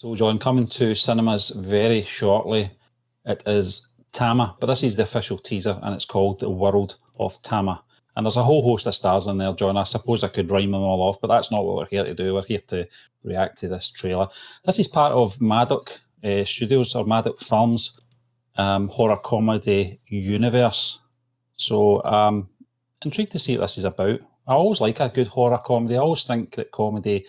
So, John, coming to cinemas very shortly, it is Thama, but this is the official teaser, and it's called The World of Thama. And there's a whole host of stars in there, John. I suppose I could rhyme them all off, but that's not what we're here to do. We're here to react to this trailer. This is part of Maddock Studios, or Maddock Films, horror comedy universe. So, intrigued to see what this is about. I always like a good horror comedy. I always think that comedy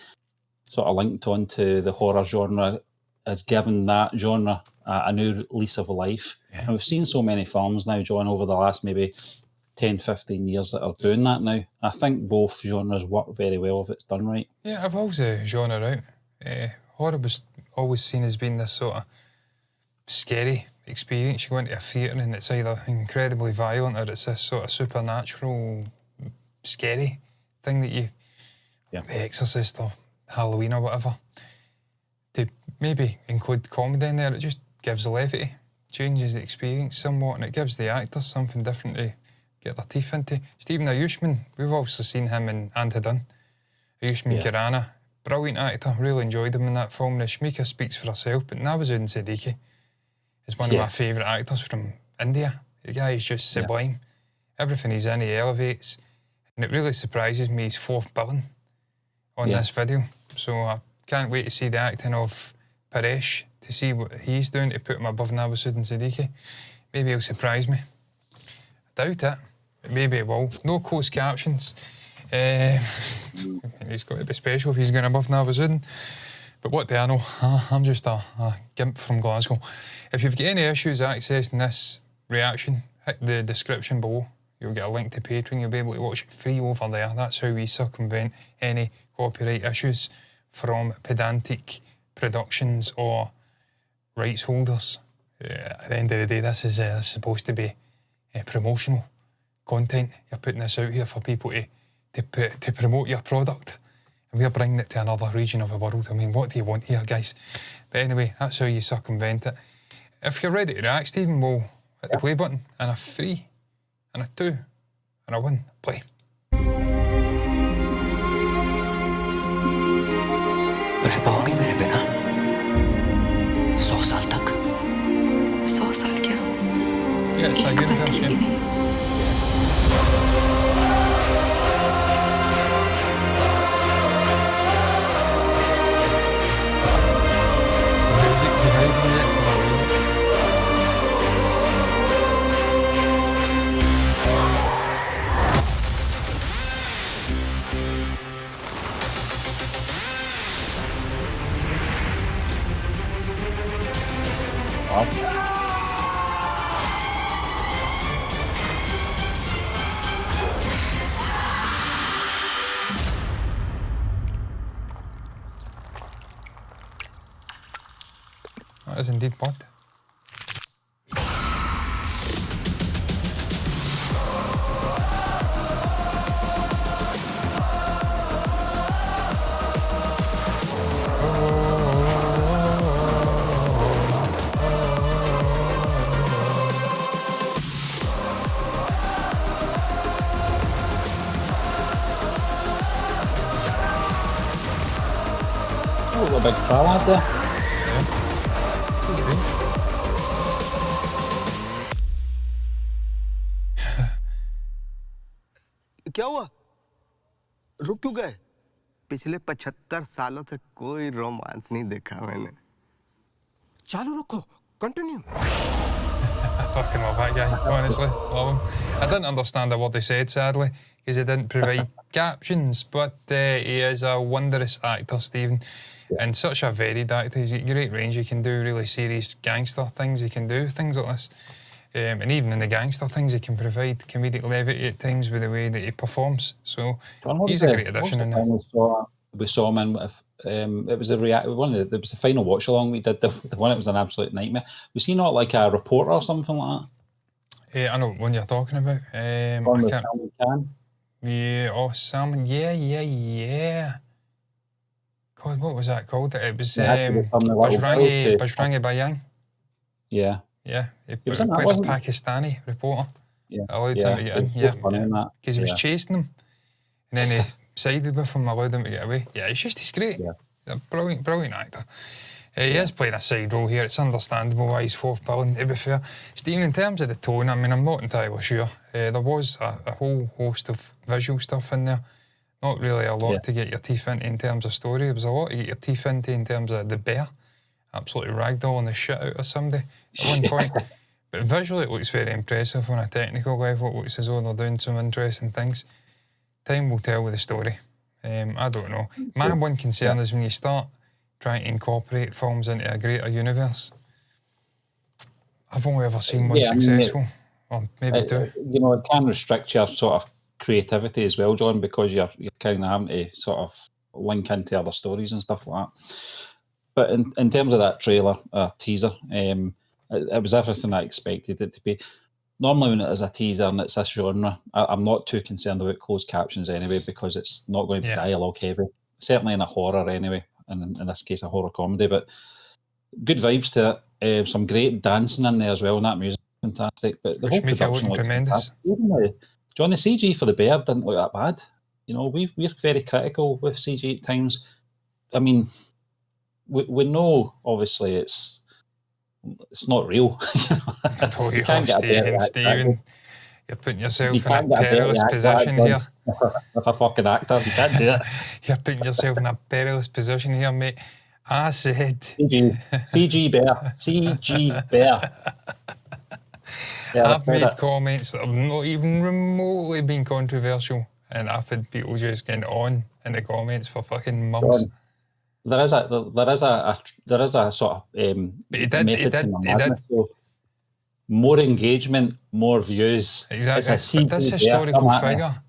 sort of linked onto the horror genre has given that genre a new lease of life. Yeah. And we've seen so many films now, John, over the last maybe 10, 15 years that are doing that now. I think both genres work very well if it's done right. Yeah, I've always a genre out. Horror was always seen as being this sort of scary experience. You go into a theatre and it's either incredibly violent or it's this sort of supernatural, scary thing that you... Yeah. The Exorcist or Halloween or whatever. To maybe include comedy in there, it just gives a levity, changes the experience somewhat, and it gives the actors something different to get their teeth into. Stephen Ayushman, we've obviously seen him in Antidon. Ayushman Khurrana, brilliant actor, really enjoyed him in that film. Rashmika speaks for herself, but Nawazuddin Siddiqui is one of my favourite actors from India. The guy is just sublime. Everything he's in, he elevates, and it really surprises me he's fourth billing on this video. So I can't wait to see the acting of Paresh, to see what he's doing to put him above Nawazuddin Siddiqui. Maybe he'll surprise me. I doubt it, but maybe it will. No closed captions. He's got to be special if he's going above Nawazuddin. But what do I know? I'm just a gimp from Glasgow. If you've got any issues accessing this reaction, hit the description below. You'll get a link to Patreon. You'll be able to watch it free over there. That's how we circumvent any copyright issues from pedantic productions or rights holders. At the end of the day, this is supposed to be promotional content. You're putting this out here for people to promote your product, and we're bringing it to another region of the world. I mean, what do you want here, guys? But anyway, that's how you circumvent it. If you're ready to react, Stephen, we'll hit the play button, and a 3, and a 2, and a 1, play. रह पाओगे मेरे बिना 100 साल तक 100 साल क्या? Yeah, it's a universe, yeah. Is the music dividing yet, or is it? That is indeed bad. Oh, a big car out there. क्या हुआ? रुक क्यों गए? पिछले 75 सालों से कोई रोमांस नहीं देखा मैंने. चालू रखो. Continue. I fucking love that guy, honestly. Love him. I didn't understand a word he said, sadly, because he didn't provide captions, but he is a wondrous actor, Stephen. And such a varied actor. He's got great range. He can do really serious gangster things. He can do things like this. And even in the gangster things, he can provide comedic levity at times with the way that he performs. So he's a great addition in there. We saw him in. It was it was the final watch along we did. The one that was an absolute nightmare. Was he not like a reporter or something like that? I know what one you're talking about. I can't. Yeah. Oh, Sam. Yeah. God, what was that called? It was Bajrangi Bhaijaan. Yeah. Yeah, he played a Pakistani reporter. Yeah, allowed him to get in. Because he was chasing him, and then he sided with him, allowed him to get away. Yeah, he's great. Yeah. A brilliant actor. He is playing a side role here. It's understandable why he's fourth billing, to be fair. Stephen, in terms of the tone, I mean, I'm not entirely sure. There was a whole host of visual stuff in there. Not really a lot to get your teeth into in terms of story. There was a lot to get your teeth into in terms of the bear. Absolutely ragdolling the shit out of somebody at one point. But visually it looks very impressive on a technical level. It looks as though they're doing some interesting things. Time will tell with the story. I don't know. My one concern is when you start trying to incorporate films into a greater universe. I've only ever seen one successful, or maybe two. You know, it can restrict your sort of creativity as well, John, because you're kind of having to sort of link into other stories and stuff like that. But in terms of that trailer, teaser, it was everything I expected it to be. Normally when it is a teaser and it's this genre, I'm not too concerned about closed captions anyway, because it's not going to be dialogue heavy. Certainly in a horror anyway, and in this case a horror comedy. But good vibes to it. Some great dancing in there as well, and that music is fantastic. But the whole production looks tremendous. John, the CG for the bear didn't look that bad. You know, we're very critical with CG at times. I mean, we know obviously it's not real. You can't get a Stephen. You're putting yourself in a perilous position here. With a fucking actor, you can't do it. You're putting yourself in a perilous position here, mate. I said CG bear. Yeah, I've made comments that have not even remotely been controversial, and I've had people just getting on in the comments for fucking months. John, there is a sort of method to my madness. So more engagement, more views. Exactly. But this historical figure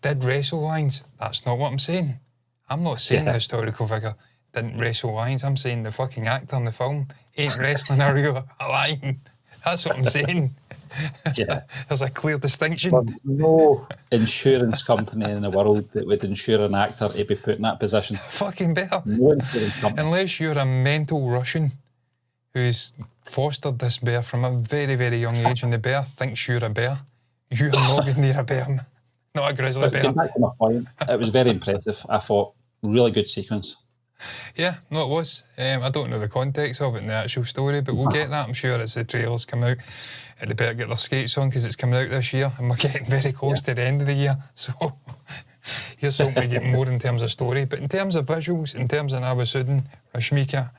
did wrestle lines. That's not what I'm saying. I'm not saying the historical figure didn't wrestle lines. I'm saying the fucking actor in the film ain't wrestling a line. That's what I'm saying. Yeah. There's a clear distinction. There's no insurance company in the world that would insure an actor to be put in that position. Fucking better. No insurance company. Unless you're a mental Russian who's fostered this bear from a very, very young age, and the bear thinks you're a bear. You're not going near a bear, not a grizzly bear. Back to my point, it was very impressive. I thought, really good sequence. Yeah, no, it was. I don't know the context of it in the actual story, but we'll get that, I'm sure, as the trailers come out. They better get their skates on because it's coming out this year and we're getting very close to the end of the year. So here's something we get more in terms of story. But in terms of visuals, in terms of Navasudin, Rashmika,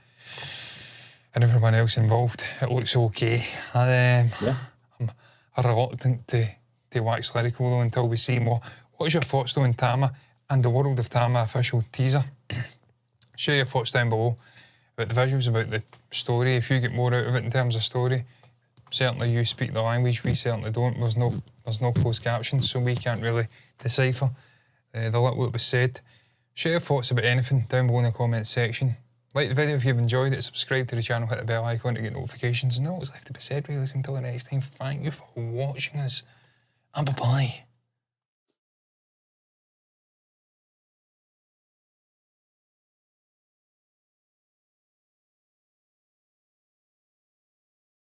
and everyone else involved, it looks okay. I'm reluctant to wax lyrical though until we see more. What is your thoughts though on Thama and the World of Thama official teaser? Share your thoughts down below about the visuals, about the story, if you get more out of it in terms of story. Certainly you speak the language, we certainly don't. There's no closed captions, so we can't really decipher the little that was said. Share your thoughts about anything down below in the comments section. Like the video if you've enjoyed it, subscribe to the channel, hit the bell icon to get notifications. And all that's left to be said really is until the next time, thank you for watching us, and bye-bye.